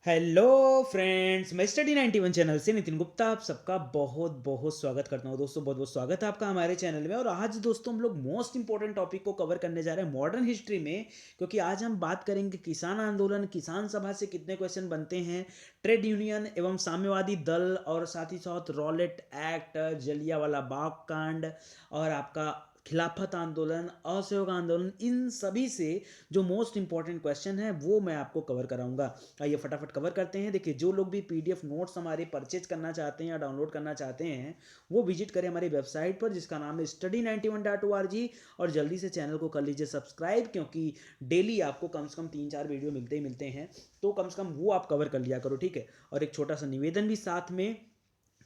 Hello friends, मैं study 91 channel से नितिन गुप्ता आप सबका बहुत बहुत स्वागत करता हूँ। दोस्तों बहुत बहुत स्वागत है आपका हमारे चैनल में। और आज दोस्तों हम लोग मोस्ट इंपॉर्टेंट टॉपिक को कवर करने जा रहे हैं मॉडर्न हिस्ट्री में, क्योंकि आज हम बात करेंगे किसान आंदोलन, किसान सभा से कितने क्वेश्चन बनते हैं, ट्रेड यूनियन एवं साम्यवादी दल, और साथ ही साथ रॉलेट एक्ट, जलियांवाला बाग कांड, और आपका खिलाफत आंदोलन, असहयोग आंदोलन, इन सभी से जो मोस्ट इंपॉर्टेंट क्वेश्चन है वो मैं आपको कवर कराऊंगा। आइए फटाफट कवर करते हैं। देखिए, जो लोग भी पीडीएफ नोट्स हमारे परचेज करना चाहते हैं या डाउनलोड करना चाहते हैं वो विजिट करें हमारी वेबसाइट पर, जिसका नाम है study91.org। और जल्दी से चैनल को कर लीजिए सब्सक्राइब, क्योंकि डेली आपको कम से कम 3-4 वीडियो मिलते ही मिलते हैं, तो कम से कम वो आप कवर कर लिया करो, ठीक है। और एक छोटा सा निवेदन भी साथ में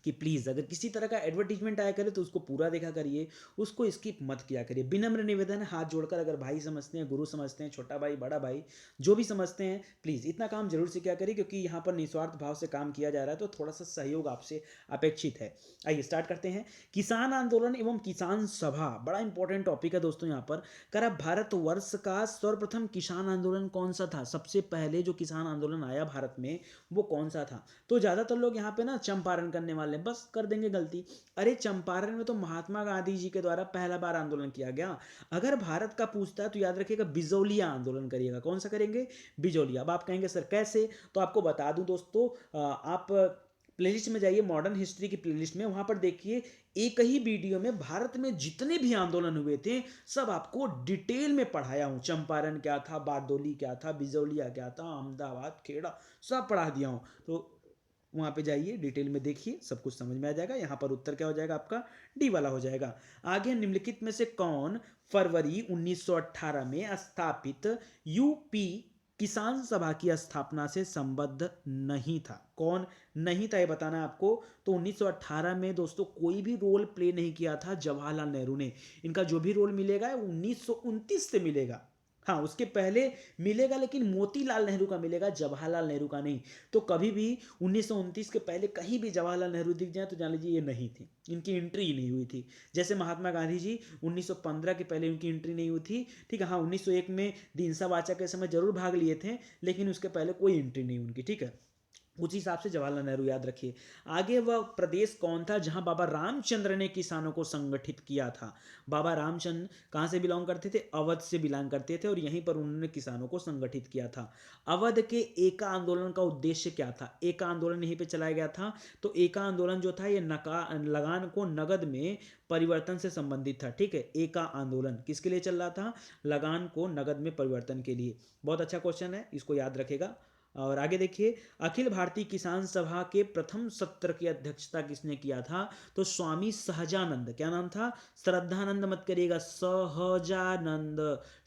कि प्लीज़ अगर किसी तरह का एडवर्टीजमेंट आया करे तो उसको पूरा देखा करिए, उसको स्किप मत किया करिए। विनम्र निवेदन है, हाथ जोड़कर, अगर भाई समझते हैं, गुरु समझते हैं, छोटा भाई, बड़ा भाई, जो भी समझते हैं, प्लीज़ इतना काम जरूर से क्या करिए, क्योंकि यहाँ पर निस्वार्थ भाव से काम किया जा रहा है, तो थोड़ा सा सहयोग आपसे अपेक्षित है। आइए स्टार्ट करते हैं। किसान आंदोलन एवं किसान सभा बड़ा इंपॉर्टेंट टॉपिक है दोस्तों। यहाँ पर करा भारतवर्ष का सर्वप्रथम किसान आंदोलन कौन सा था, सबसे पहले जो किसान आंदोलन आया भारत में वो कौन सा था। तो ज़्यादातर लोग यहाँ पे ना चंपारण करने वाले हैं, बस कर देंगे गलती। अरे चंपारण में तो महात्मा गांधी जी के द्वारा पहला बार आंदोलन किया गया। अगर भारत का पूछता है तो याद रखिएगा बिजौलिया आंदोलन करिएगा। कौन सा करेंगे? बिजौलिया। अब आप कहेंगे सर कैसे, तो आपको बता दूं दोस्तों, आप प्लेलिस्ट में जाइए, मॉडर्न हिस्ट्री की प्लेलिस्ट में, वहां पर देखिए एक ही वीडियो में भारत में जितने भी आंदोलन हुए थे सब आपको डिटेल में पढ़ाया हूं। चंपारण क्या था, बारदोली क्या था, बिजौलिया क्या था, अहमदाबाद, खेड़ा, सब पढ़ा दिया हूं। तो वहाँ पे जाइए, डिटेल में देखिए, सब कुछ समझ में आ जाएगा। यहाँ पर उत्तर क्या हो जाएगा आपका? डी वाला हो जाएगा। आगे, निम्नलिखित में से कौन फरवरी 1918 में स्थापित यूपी किसान सभा की स्थापना से संबद्ध नहीं था? कौन नहीं था ये बताना है आपको। तो 1918 में दोस्तों कोई भी रोल प्ले नहीं किया था जवाहरलाल नेहरू ने। इनका जो भी रोल मिलेगा 1929 से मिलेगा। हाँ, उसके पहले मिलेगा लेकिन मोतीलाल नेहरू का मिलेगा, जवाहरलाल नेहरू का नहीं। तो कभी भी 1929 के पहले कहीं भी जवाहरलाल नेहरू दिख जाए तो जान लीजिए ये नहीं थी, इनकी एंट्री ही नहीं हुई थी। जैसे महात्मा गांधी जी 1915 के पहले उनकी एंट्री नहीं हुई थी, ठीक है। हाँ, 1901 में दिनसा वाचा के समय जरूर भाग लिए थे, लेकिन उसके पहले कोई एंट्री नहीं उनकी, ठीक है। उसी हिसाब से जवाहरलाल नेहरू याद रखिए। आगे, वह प्रदेश कौन था जहां बाबा रामचंद्र ने किसानों को संगठित किया था? बाबा रामचंद्र कहां से बिलोंग करते थे? अवध से बिलोंग करते थे, और यहीं पर उन्होंने किसानों को संगठित किया था। अवध के एका आंदोलन का उद्देश्य क्या था? एका आंदोलन यहीं पे चलाया गया था। तो एका आंदोलन जो था ये लगान को नगद में परिवर्तन से संबंधित था, ठीक है। एका आंदोलन किसके लिए चल रहा था? लगान को नगद में परिवर्तन के लिए। बहुत अच्छा क्वेश्चन है, इसको याद रखेगा। और आगे देखिए, अखिल भारतीय किसान सभा के प्रथम सत्र की अध्यक्षता किसने किया था? तो स्वामी सहजानंद। क्या नाम था? श्रद्धानंद मत करिएगा, सहजानंद,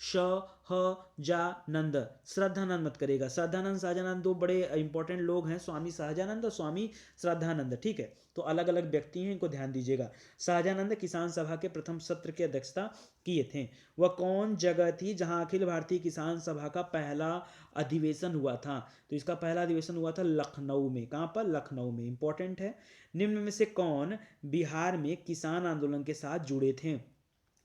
सहजानंद, श्रद्धानंद मत करिएगा। श्रद्धानंद सहजानंद दो बड़े इंपॉर्टेंट लोग हैं, स्वामी सहजानंद और स्वामी श्रद्धानंद, ठीक है। तो अलग अलग व्यक्ति हैं, इनको ध्यान दीजिएगा। सहजानंद किसान सभा के प्रथम सत्र की अध्यक्षता किए थे। वह कौन जगह थी जहां अखिल भारतीय किसान सभा का पहला अधिवेशन हुआ था? तो इसका पहला अधिवेशन हुआ था लखनऊ में। कहाँ पर? लखनऊ में। इंपॉर्टेंट है। निम्न में से कौन बिहार में किसान आंदोलन के साथ जुड़े थे?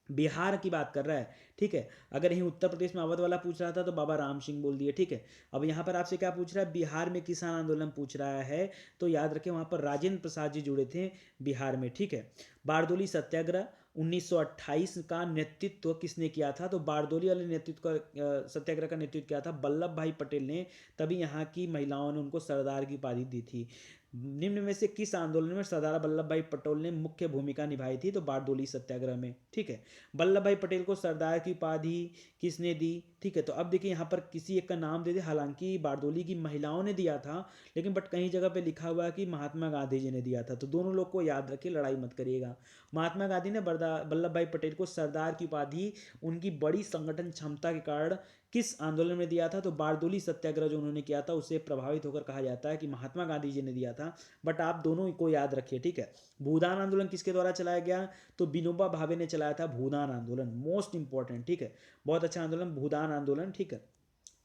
बिहार की बात कर रहा है, ठीक है। अगर यहीं उत्तर प्रदेश में अवध वाला पूछ रहा था तो बाबा राम सिंह बोल दिए, ठीक है। अब यहाँ पर आपसे क्या पूछ रहा है? बिहार में किसान आंदोलन पूछ रहा है, तो याद रखें वहाँ पर राजेंद्र प्रसाद जी जुड़े थे बिहार में, ठीक है। बारदोली सत्याग्रह 1928 का नेतृत्व किसने किया था? तो बारदोली वाले नेतृत्व का सत्याग्रह का नेतृत्व किया था वल्लभ भाई पटेल ने। तभी यहाँ की महिलाओं ने उनको सरदार की उपाधि दी थी। निम्न में से किस आंदोलन में सरदार वल्लभ भाई पटेल ने मुख्य भूमिका निभाई थी? तो बारदोली सत्याग्रह में, ठीक है। वल्लभ भाई पटेल को सरदार की उपाधि किसने दी? ठीक है। तो अब देखिए यहाँ पर किसी एक का नाम दे दे, हालांकि बारदोली की महिलाओं ने दिया था, लेकिन बट कहीं जगह पे लिखा हुआ है कि महात्मा गांधी जी ने दिया था। तो दोनों लोग को याद रखिए, लड़ाई मत करिएगा। महात्मा गांधी ने वल्लभ भाई पटेल को सरदार की उपाधि उनकी बड़ी संगठन क्षमता के कारण किस आंदोलन में दिया था? तो बारदोली सत्याग्रह जो उन्होंने किया था उससे प्रभावित होकर कहा जाता है कि महात्मा गांधी जी ने दिया था। बट आप दोनों को याद रखिए, ठीक है। भूदान आंदोलन किसके द्वारा चलाया गया? तो विनोबा भावे ने चलाया था भूदान आंदोलन, मोस्ट इंपॉर्टेंट, ठीक है। बहुत अच्छा आंदोलन भूदान आंदोलन, ठीक है।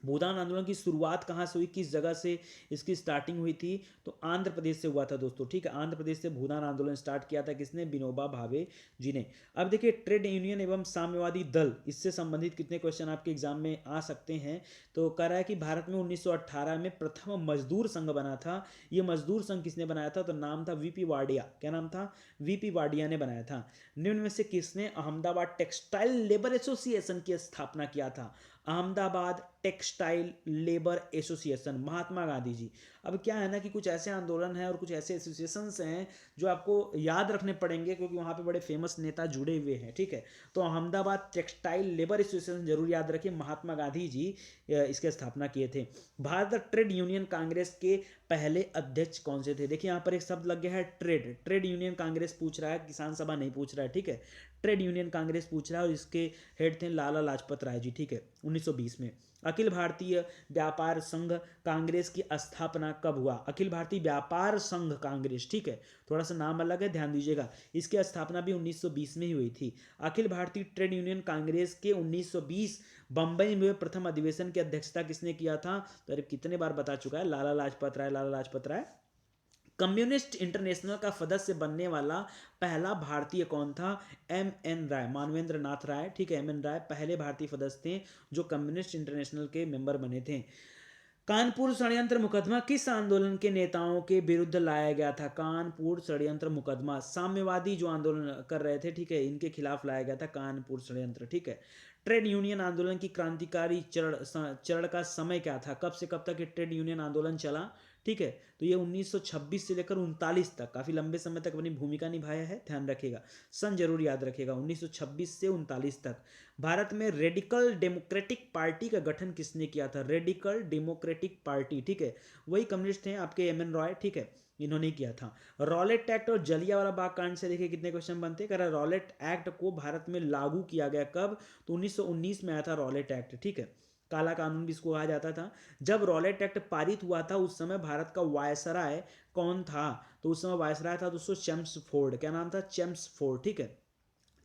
भूदान आंदोलन की शुरुआत कहाँ से हुई, किस जगह से इसकी स्टार्टिंग हुई थी, तो आंध्र प्रदेश से हुआ था दोस्तों, ठीक है। आंध्र प्रदेश से भूदान आंदोलन स्टार्ट किया था किसने, विनोबा भावे जी ने। अब देखिए ट्रेड यूनियन एवं साम्यवादी दल, इससे संबंधित कितने क्वेश्चन आपके एग्जाम में आ सकते हैं। तो कह रहा है कि भारत में 1918 में प्रथम मजदूर संघ बना था। ये मजदूर संघ किसने बनाया था, तो नाम था वीपी वाडिया। क्या नाम था, वीपी वाडिया ने बनाया था। निम्न में से किसने अहमदाबाद टेक्सटाइल लेबर एसोसिएशन की स्थापना किया था। Ahmedabad textile labour association, Mahatma Gandhi ji. अब क्या है ना कि कुछ ऐसे आंदोलन हैं और कुछ ऐसे एसोसिएशंस हैं जो आपको याद रखने पड़ेंगे, क्योंकि वहाँ पे बड़े फेमस नेता जुड़े हुए हैं, ठीक है। तो अहमदाबाद टेक्सटाइल लेबर एसोसिएशन जरूर याद रखिए, महात्मा गांधी जी इसके स्थापना किए थे। भारत ट्रेड यूनियन कांग्रेस के पहले अध्यक्ष कौन से थे। देखिए यहाँ पर एक शब्द लग गया है ट्रेड, ट्रेड यूनियन कांग्रेस पूछ रहा है, किसान सभा नहीं पूछ रहा है, ठीक है। ट्रेड यूनियन कांग्रेस पूछ रहा है और इसके हेड थे लाला लाजपत राय जी, ठीक है, 1920 में। अखिल भारतीय व्यापार संघ कांग्रेस की स्थापना कब हुआ। अखिल भारतीय व्यापार संघ कांग्रेस, ठीक है, थोड़ा सा नाम अलग है, ध्यान दीजिएगा। इसकी स्थापना भी 1920 में ही हुई थी। अखिल भारतीय ट्रेड यूनियन कांग्रेस के 1920 बंबई में हुए प्रथम अधिवेशन की अध्यक्षता किसने किया था, तो अरे कितने बार बता चुका है, लाला लाजपत राय, लाला लाजपत राय। कम्युनिस्ट इंटरनेशनल का सदस्य बनने वाला पहला भारतीय कौन था, एम एन राय, मानवेंद्र नाथ राय, ठीक है, एम एन राय पहले भारतीय सदस्य थे जो कम्युनिस्ट इंटरनेशनल के मेंबर बने थे। कानपुर षड्यंत्र मुकदमा किस आंदोलन के नेताओं के विरुद्ध लाया गया था। कानपुर षड्यंत्र मुकदमा साम्यवादी जो आंदोलन कर रहे थे, ठीक है, इनके खिलाफ लाया गया था कानपुर षड्यंत्र, ठीक है। ट्रेड यूनियन आंदोलन की क्रांतिकारी चरण का समय क्या था, कब से कब तक ये ट्रेड यूनियन आंदोलन चला, ठीक है। तो ये 1926 से लेकर 39 तक, काफी लंबे समय तक अपनी भूमिका निभाया है, ध्यान रखिएगा, सन जरूर याद रखिएगा, 1926 से 39 तक। भारत में रेडिकल डेमोक्रेटिक पार्टी का गठन किसने किया था, रेडिकल डेमोक्रेटिक पार्टी, ठीक है, वही कम्युनिस्ट थे आपके एम एन रॉय, ठीक है, इन्होंने किया था। रॉलेट एक्ट और जलियांवाला बाग कांड से देखिए कितने क्वेश्चन बनते हैं। कह रहा रॉलेट एक्ट को भारत में लागू किया गया कब, तो 1919 में आया था रॉलेट एक्ट, ठीक है, काला कानून भी इसको कहा जाता था। जब रॉलेट एक्ट पारित हुआ था उस समय भारत का वायसराय कौन था, तो उस समय वायसराय था दोस्तों चेम्सफोर्ड। क्या नाम था, चेम्सफोर्ड, ठीक है,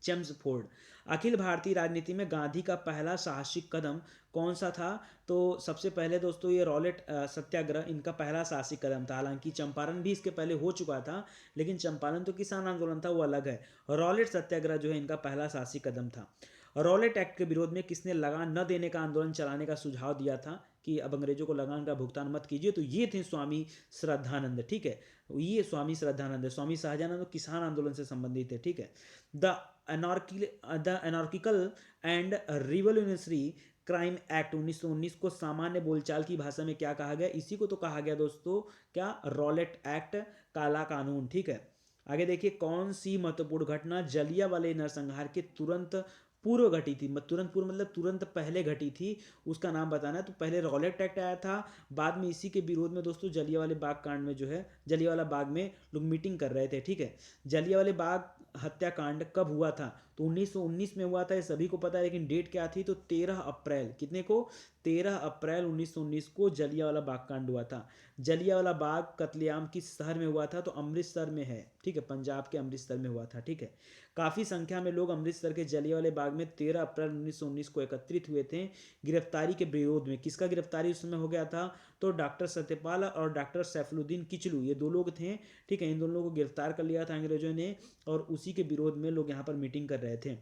चेम्सफोर्ड। अखिल भारतीय राजनीति में गांधी का पहला साहसिक कदम कौन सा था, तो सबसे पहले दोस्तों ये रॉलेट सत्याग्रह इनका पहला साहसिक कदम था। हालांकि चंपारण भी इसके पहले हो चुका था, लेकिन चंपारण तो किसान आंदोलन था, वो अलग है। रॉलेट सत्याग्रह जो है इनका पहला साहसिक कदम था। रॉलेट एक्ट के विरोध में किसने लगान न देने का आंदोलन चलाने का सुझाव दिया था कि अब अंग्रेजों को लगान का भुगतान मत कीजिए, तो ये थे स्वामी श्रद्धानंद, ठीक है, ये स्वामी श्रद्धानंद है। स्वामी सहजानंद तो किसान आंदोलन से संबंधित है, ठीक है। The anarchical and revolutionary crime act 1919 को सामान्य बोलचाल की भाषा में क्या कहा गया, इसी को तो कहा गया दोस्तों क्या, रॉलेट एक्ट, काला कानून, ठीक है। आगे देखिए कौन सी महत्वपूर्ण घटना जलियांवाले नरसंहार के तुरंत पूर्व घटी थी, तुरंत पूर्व मतलब तुरंत पहले घटी थी, उसका नाम बताना है। तो पहले रॉलेट एक्ट आया था, बाद में इसी के विरोध में दोस्तों जलियांवाले बाग कांड में जो है, जलियांवाला बाग में लोग मीटिंग कर रहे थे, ठीक है। जलियांवाले बाग हत्याकांड कब हुआ था, तो 1919 में हुआ था, ये सभी को पता है, लेकिन डेट क्या थी, तो 13 अप्रैल, कितने को, 13 अप्रैल 1919 को जलियांवाला बाग कांड हुआ था। जलियांवाला बाग कत्लेआम किस शहर में हुआ था, तो अमृतसर में है, ठीक है, पंजाब के अमृतसर में हुआ था, ठीक है। काफ़ी संख्या में लोग अमृतसर के जलियांवाले बाग में 13 अप्रैल 1919 को एकत्रित हुए थे गिरफ्तारी के विरोध में। किसका गिरफ्तारी उस समय हो गया था, तो डॉक्टर सत्यपाल और डॉक्टर सैफुद्दीन किचलू, ये दो लोग थे, ठीक है, इन दोनों लोगों को गिरफ्तार कर लिया था अंग्रेजों ने, और उसी के विरोध में लोग यहाँ पर मीटिंग कर रहे थे।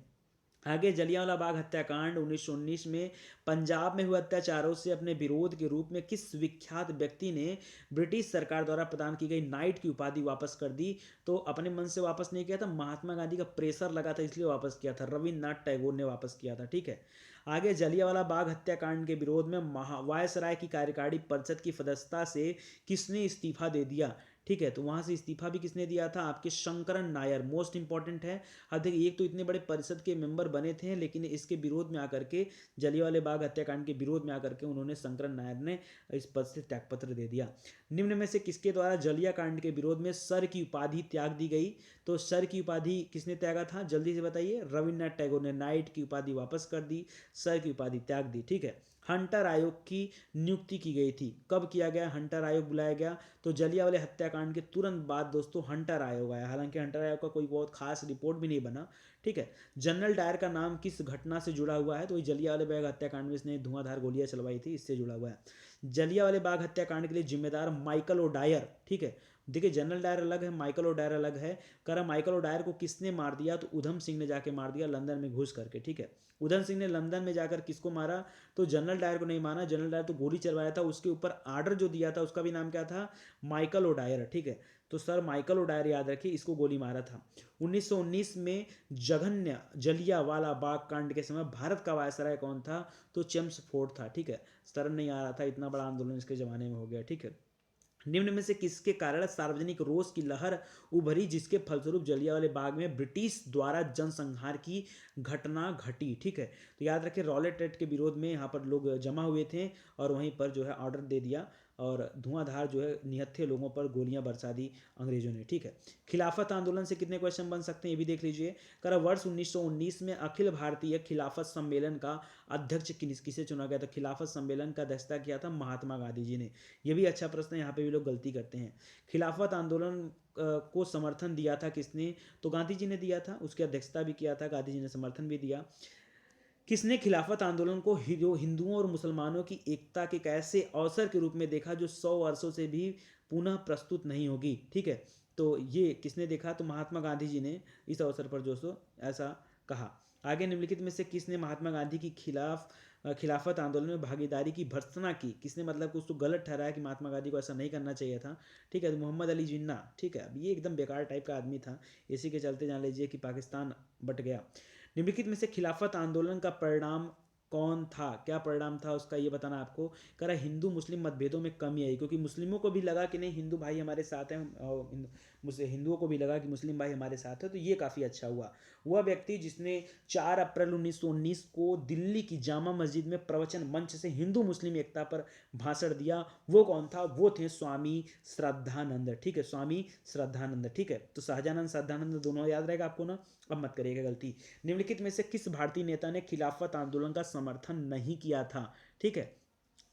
आगे जलियांवाला बाग हत्याकांड 1919 में पंजाब में हुए अत्याचारों से अपने विरोध के रूप में किस विख्यात व्यक्ति ने ब्रिटिश सरकार द्वारा प्रदान की गई नाइट की उपाधि वापस कर दी, तो अपने मन से वापस नहीं किया था, महात्मा गांधी का प्रेशर लगा था इसलिए वापस किया था, रविन्द्रनाथ टैगोर ने वापस किया था, ठीक है। आगे जलियांवाला बाग हत्याकांड के विरोध में वायसराय की कार्यकारी परिषद की सदस्यता से किसने इस्तीफा दे दिया, ठीक है। तो वहां से इस्तीफा भी किसने दिया था, आपके शंकरन नायर, मोस्ट इंपॉर्टेंट है। अब देखिए एक तो इतने बड़े परिषद के मेंबर बने थे, लेकिन इसके विरोध में आकर के, जलियांवाले बाग हत्याकांड के विरोध में आकर के उन्होंने शंकरन नायर ने इस पद से त्यागपत्र दे दिया। निम्न में से किसके द्वारा जलिया कांड के विरोध में सर की उपाधि त्याग दी गई, तो सर की उपाधि किसने त्यागा था, जल्दी से बताइए, रविन्द्रनाथ टैगोर ने नाइट की उपाधि वापस कर दी, सर की उपाधि त्याग दी, ठीक है। हंटर आयोग की नियुक्ति की गई थी। कब किया गया हंटर आयोग बुलाया गया? तो जलियांवाले हत्याकांड के तुरंत बाद दोस्तों हंटर आयोग आया। हालांकि हंटर आयोग का कोई बहुत खास रिपोर्ट भी नहीं बना। ठीक है। जनरल डायर का नाम किस घटना से जुड़ा हुआ है? तो वही जलियांवाले बाग हत्याकांड में इसने धुआंधार गोलियां चलवाई थी, इससे जुड़ा हुआ है। जलियांवाले बाग हत्याकांड के लिए जिम्मेदार माइकल ओ डायर। ठीक है। देखिए जनरल डायर अलग है, माइकल ओ डायर अलग है। करा माइकल ओ डायर को किसने मार दिया? तो उधम सिंह ने जाके मार दिया लंदन में घुस करके। ठीक है। उधम सिंह ने लंदन में जाकर किसको मारा? तो जनरल डायर को नहीं माना। जनरल डायर तो गोली चलवाया था, उसके ऊपर आर्डर जो दिया था उसका भी नाम क्या था? Michael O'Dwyer. ठीक है। तो सर माइकल ओ डायर याद रखिए, इसको गोली मारा था। 1919 में जघन्य जलियांवाला बाग कांड के समय भारत का वायसराय कौन था? तो चेम्सफोर्ड था। ठीक है। शर्म नहीं आ रहा था, इतना बड़ा आंदोलन इसके जमाने में हो गया। ठीक है। निम्न में से किसके कारण सार्वजनिक रोष की लहर उभरी जिसके फलस्वरूप जलियांवाले बाग में ब्रिटिश द्वारा जनसंहार की घटना घटी? ठीक है। तो याद रखें रॉलेट एक्ट के विरोध में यहाँ पर लोग जमा हुए थे और वहीं पर जो है ऑर्डर दे दिया और धुआंधार जो है निहत्थे लोगों पर गोलियां बरसा दी अंग्रेजों ने। ठीक है। खिलाफत आंदोलन से कितने क्वेश्चन बन सकते हैं ये भी देख लीजिए। कर वर्ष 1919 में अखिल भारतीय खिलाफत सम्मेलन का अध्यक्ष किसे चुना गया था? खिलाफत सम्मेलन का अध्यक्षता किया था महात्मा गांधी जी ने। ये भी अच्छा प्रश्न है, यहाँ पे भी लोग गलती करते हैं। खिलाफत आंदोलन को समर्थन दिया था किसने? तो गांधी जी ने दिया था, उसकी अध्यक्षता भी किया था, गांधी जी ने समर्थन भी दिया। किसने खिलाफत आंदोलन को हिंदुओं और मुसलमानों की एकता के एक ऐसे अवसर के रूप में देखा जो 100 वर्षों से भी पुनः प्रस्तुत नहीं होगी? ठीक है। तो ये किसने देखा? तो महात्मा गांधी जी ने इस अवसर पर जो सो ऐसा कहा। आगे निम्नलिखित में से किसने महात्मा गांधी की खिलाफत आंदोलन में भागीदारी की भर्त्सना की? किसने मतलब कुछ तो गलत ठहराया कि महात्मा गांधी को ऐसा नहीं करना चाहिए था? ठीक है। तो मोहम्मद अली जिन्ना। ठीक है। अब ये एकदम बेकार टाइप का आदमी था, इसी के चलते जान लीजिए कि पाकिस्तान बट गया। निम्नलिखित में से खिलाफत आंदोलन का परिणाम कौन था? क्या परिणाम था उसका ये बताना आपको। कह रहा हिंदू मुस्लिम मतभेदों में कमी आई, क्योंकि मुस्लिमों को भी लगा कि नहीं हिंदू भाई हमारे साथ हैं और हिंदुओं को भी लगा कि मुस्लिम भाई हमारे साथ है, तो ये काफ़ी अच्छा हुआ। वह व्यक्ति जिसने 4 अप्रैल 1919 को दिल्ली की जामा मस्जिद में प्रवचन मंच से हिंदू मुस्लिम एकता पर भाषण दिया, वो कौन था? वो थे स्वामी श्रद्धानंद। ठीक है। स्वामी श्रद्धानंद। ठीक है। तो सहजानंद श्रद्धानंद दोनों याद रहेगा आपको ना, अब मत करिएगा गलती। निम्नलिखित में से किस भारतीय नेता ने खिलाफत आंदोलन का समर्थन नहीं किया था? ठीक है।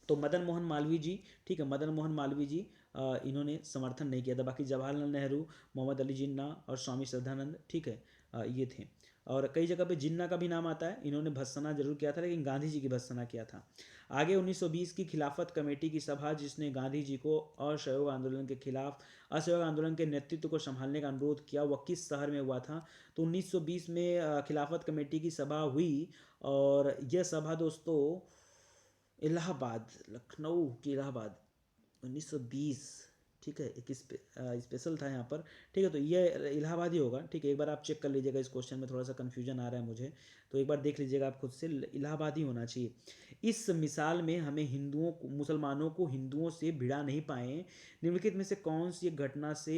तो मदन मोहन मालवीय जी। ठीक है। मदन मोहन मालवीय जी इन्होंने समर्थन नहीं किया था। बाकी जवाहरलाल नेहरू, मोहम्मद अली जिन्ना और स्वामी श्रद्धानंद, ठीक है, ये थे। और कई जगह पे जिन्ना का भी नाम आता है, इन्होंने भत्सना जरूर किया था लेकिन गांधी जी की भत्सना किया था। आगे 1920 की खिलाफत कमेटी की सभा जिसने गांधी जी को असहयोग आंदोलन के खिलाफ असहयोग आंदोलन के नेतृत्व को संभालने का अनुरोध किया, वह किस शहर में हुआ था? तो 1920 में खिलाफत कमेटी की सभा हुई और यह सभा दोस्तों इलाहाबाद, लखनऊ की इलाहाबाद, 1920। ठीक है। एक स्पेशल था यहाँ पर। ठीक है। तो ये इलाहाबाद ही होगा। ठीक है। एक बार आप चेक कर लीजिएगा, इस क्वेश्चन में थोड़ा सा कन्फ्यूजन आ रहा है मुझे, तो एक बार देख लीजिएगा आप खुद से, इलाहाबाद ही होना चाहिए। इस मिसाल में हमें हिंदुओं को मुसलमानों को हिंदुओं से भिड़ा नहीं पाए। निम्नलिखित में से कौन सी घटना से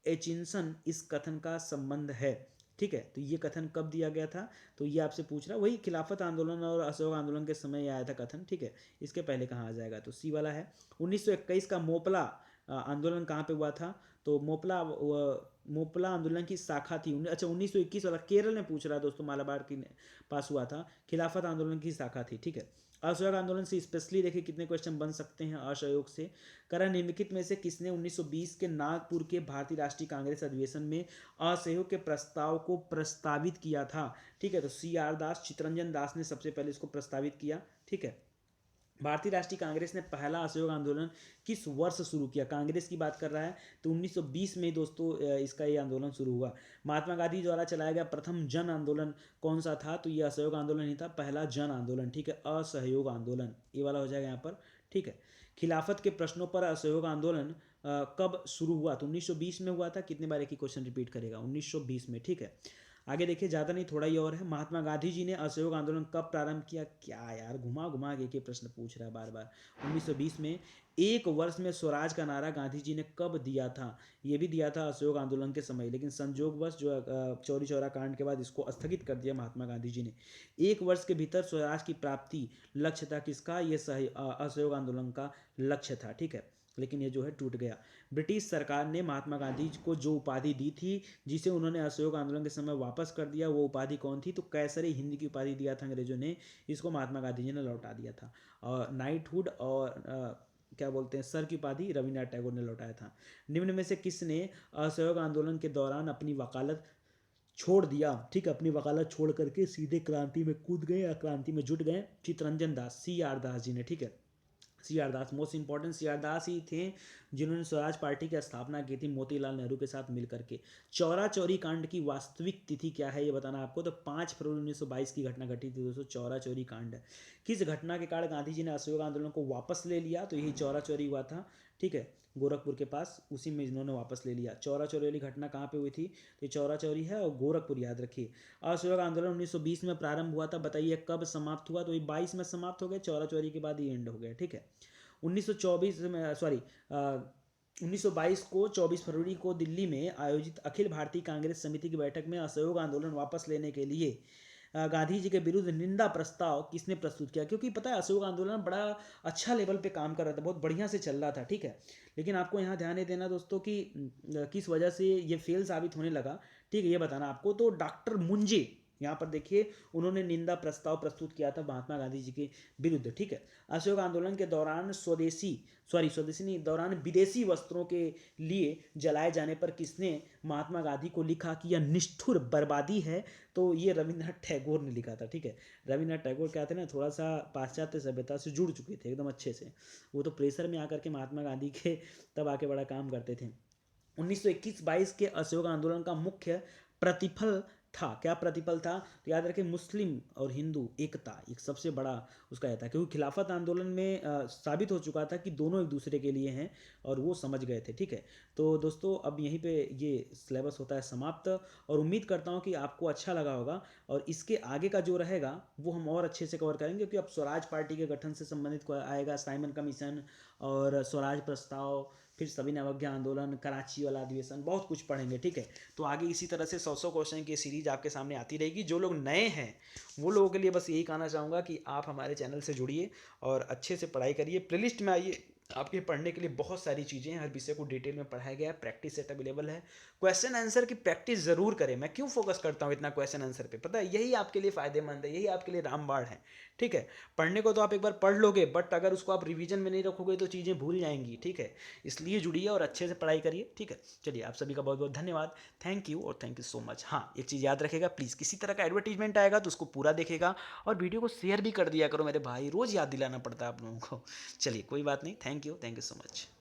एचिंसन इस कथन का संबंध है? ठीक है। तो ये कथन कब दिया गया था? तो ये आपसे पूछ रहा, वही खिलाफत आंदोलन और असहयोग आंदोलन के समय आया था कथन। ठीक है। इसके पहले कहाँ आ जाएगा? तो सी वाला है। 1921 का मोपला आंदोलन कहाँ पे हुआ था? तो मोपला आंदोलन की शाखा थी। अच्छा 1921 वाला केरल में पूछ रहा है दोस्तों, मालाबार की पास हुआ था। खिलाफत आंदोलन की शाखा थी। ठीक है। असहयोग आंदोलन से स्पेशली देखिए कितने क्वेश्चन बन सकते हैं असहयोग से। करा निम्नलिखित में से किसने 1920 के नागपुर के भारतीय राष्ट्रीय कांग्रेस अधिवेशन में असहयोग के प्रस्ताव को प्रस्तावित किया था? ठीक है। तो सी आर दास, चितरंजन दास ने सबसे पहले इसको प्रस्तावित किया। ठीक है। भारतीय राष्ट्रीय कांग्रेस ने पहला असहयोग आंदोलन किस वर्ष शुरू किया? कांग्रेस की बात कर रहा है तो 1920 में दोस्तों इसका ये आंदोलन शुरू हुआ। महात्मा गांधी द्वारा चलाया गया प्रथम जन आंदोलन कौन सा था? तो ये असहयोग आंदोलन ही था, पहला जन आंदोलन। ठीक है। असहयोग आंदोलन ये वाला हो जाएगा यहाँ पर। ठीक है। खिलाफत के प्रश्नों पर असहयोग आंदोलन कब शुरू हुआ? तो 1920 में हुआ था। कितने बार एक ही क्वेश्चन रिपीट करेगा? 1920 में। ठीक है। आगे देखिए, ज़्यादा नहीं थोड़ा ही और है। महात्मा गांधी जी ने असहयोग आंदोलन कब प्रारंभ किया? क्या यार घुमा घुमा के प्रश्न पूछ रहा है बार बार। 1920 में। एक वर्ष में स्वराज का नारा गांधी जी ने कब दिया था? ये भी दिया था असहयोग आंदोलन के समय, लेकिन संजोगवश जो चौरी चौरा कांड के बाद इसको स्थगित कर दिया महात्मा गांधी जी ने। एक वर्ष के भीतर स्वराज की प्राप्ति लक्ष्य था किसका? ये असहयोग आंदोलन का लक्ष्य था, ठीक है। लेकिन ये जो है टूट गया। ब्रिटिश सरकार ने महात्मा गांधी को जो उपाधि दी थी, जिसे उन्होंने असहयोग आंदोलन के समय वापस कर दिया, वो उपाधि कौन थी? तो कैसरी हिंद की उपाधि दिया था अंग्रेजों ने, इसको महात्मा गांधी जी ने लौटा दिया था। और नाइटहुड और क्या बोलते हैं, सर की उपाधि रविन्द्रनाथ टैगोर ने लौटाया था। निम्न में से किसने असहयोग आंदोलन के दौरान अपनी वकालत छोड़ दिया? ठीक है, अपनी वकालत छोड़ करके सीधे क्रांति में कूद गए या क्रांति में जुट गए? चित्तरंजन दास, सी आर दास जी ने, ठीक है। सी आर दास, मोस्ट इंपॉर्टेंट सी आर दास ही थे जिन्होंने स्वराज पार्टी की स्थापना की थी मोतीलाल नेहरू के साथ मिलकर के। चौरा चौरी कांड की वास्तविक तिथि क्या है ये बताना आपको। तो 5 फरवरी 1922 की घटना घटी थी दोस्तों, चौरा चौरी कांड। किस घटना के कारण गांधी जी ने असहयोग आंदोलन को वापस ले लिया? तो यही चौरा चौरी हुआ था, ठीक है, गोरखपुर के पास, उसी में इन्होंने वापस ले लिया। चौरा चौरी वाली घटना कहाँ पे हुई थी? तो चौरा चौरी है और गोरखपुर, याद रखिए। असहयोग आंदोलन 1920 में प्रारंभ हुआ था, बताइए कब समाप्त हुआ? तो ये 22 में समाप्त हो गया, चौरा चौरी के बाद ये एंड हो गया, ठीक है। 1924 में, सॉरी, 1922 को 24 फरवरी को दिल्ली में आयोजित अखिल भारतीय कांग्रेस समिति की बैठक में असहयोग आंदोलन वापस लेने के लिए गांधी जी के विरुद्ध निंदा प्रस्ताव किसने प्रस्तुत किया? क्योंकि पता है असहयोग आंदोलन बड़ा अच्छा लेवल पे काम कर रहा था, बहुत बढ़िया से चल रहा था, ठीक है। लेकिन आपको यहाँ ध्यान ये देना दोस्तों कि किस वजह से ये फेल साबित होने लगा, ठीक है, ये बताना आपको। तो डॉक्टर मुंजे, यहाँ पर देखिए, उन्होंने निंदा प्रस्ताव प्रस्तुत किया था महात्मा गांधी जी के विरुद्ध, ठीक है। असहयोग आंदोलन के दौरान स्वदेशी नहीं, दौरान विदेशी वस्त्रों के लिए जलाए जाने पर किसने महात्मा गांधी को लिखा कि यह निष्ठुर बर्बादी है? तो ये रविन्द्रनाथ टैगोर ने लिखा था, ठीक है। रविन्द्रनाथ टैगोर क्या थे ना, थोड़ा सा पाश्चात्य सभ्यता से जुड़ चुके थे एकदम अच्छे से। वो तो प्रेशर में आकर के महात्मा गांधी के तब आके बड़ा काम करते थे। 1921-22 के असहयोग आंदोलन का मुख्य प्रतिफल था, क्या प्रतिफल था? तो याद रखें, मुस्लिम और हिंदू एकता एक सबसे बड़ा उसका था, क्योंकि खिलाफत आंदोलन में साबित हो चुका था कि दोनों एक दूसरे के लिए हैं और वो समझ गए थे, ठीक है। तो दोस्तों अब यहीं पे ये सिलेबस होता है समाप्त, और उम्मीद करता हूँ कि आपको अच्छा लगा होगा, और इसके आगे का जो रहेगा वो हम और अच्छे से कवर करेंगे, क्योंकि अब स्वराज पार्टी के गठन से संबंधित आएगा, साइमन कमीशन और स्वराज प्रस्ताव, फिर सविनय अवज्ञा आंदोलन, कराची वाला अधिवेशन, बहुत कुछ पढ़ेंगे, ठीक है। तो आगे इसी तरह से 100 क्वेश्चन की सीरीज आपके सामने आती रहेगी। जो लोग नए हैं वो लोगों के लिए बस यही कहना चाहूँगा कि आप हमारे चैनल से जुड़िए और अच्छे से पढ़ाई करिए, प्लेलिस्ट में आइए, आपके पढ़ने के लिए बहुत सारी चीज़ें हैं, हर विषय को डिटेल में पढ़ाया गया है, प्रैक्टिस सेट अवेलेबल है। क्वेश्चन आंसर की प्रैक्टिस ज़रूर करें। मैं क्यों फोकस करता हूँ इतना क्वेश्चन आंसर पे? पता है, यही आपके लिए फ़ायदेमंद है, यही आपके लिए रामबाण है, ठीक है। पढ़ने को तो आप एक बार पढ़ लोगे, बट अगर उसको आप रिवीजन में नहीं रखोगे तो चीज़ें भूल जाएंगी, ठीक है। इसलिए जुड़िए और अच्छे से पढ़ाई करिए, ठीक है। चलिए, आप सभी का बहुत बहुत धन्यवाद, थैंक यू और थैंक यू सो मच। हाँ, एक चीज़ याद रखेगा प्लीज़, किसी तरह का एडवर्टीजमेंट आएगा तो उसको पूरा देखेगा, और वीडियो को शेयर भी कर दिया करो मेरे भाई, रोज़ याद दिलाना पड़ता है आप लोगों को। चलिए, कोई बात नहीं, थैंक यू सो मच।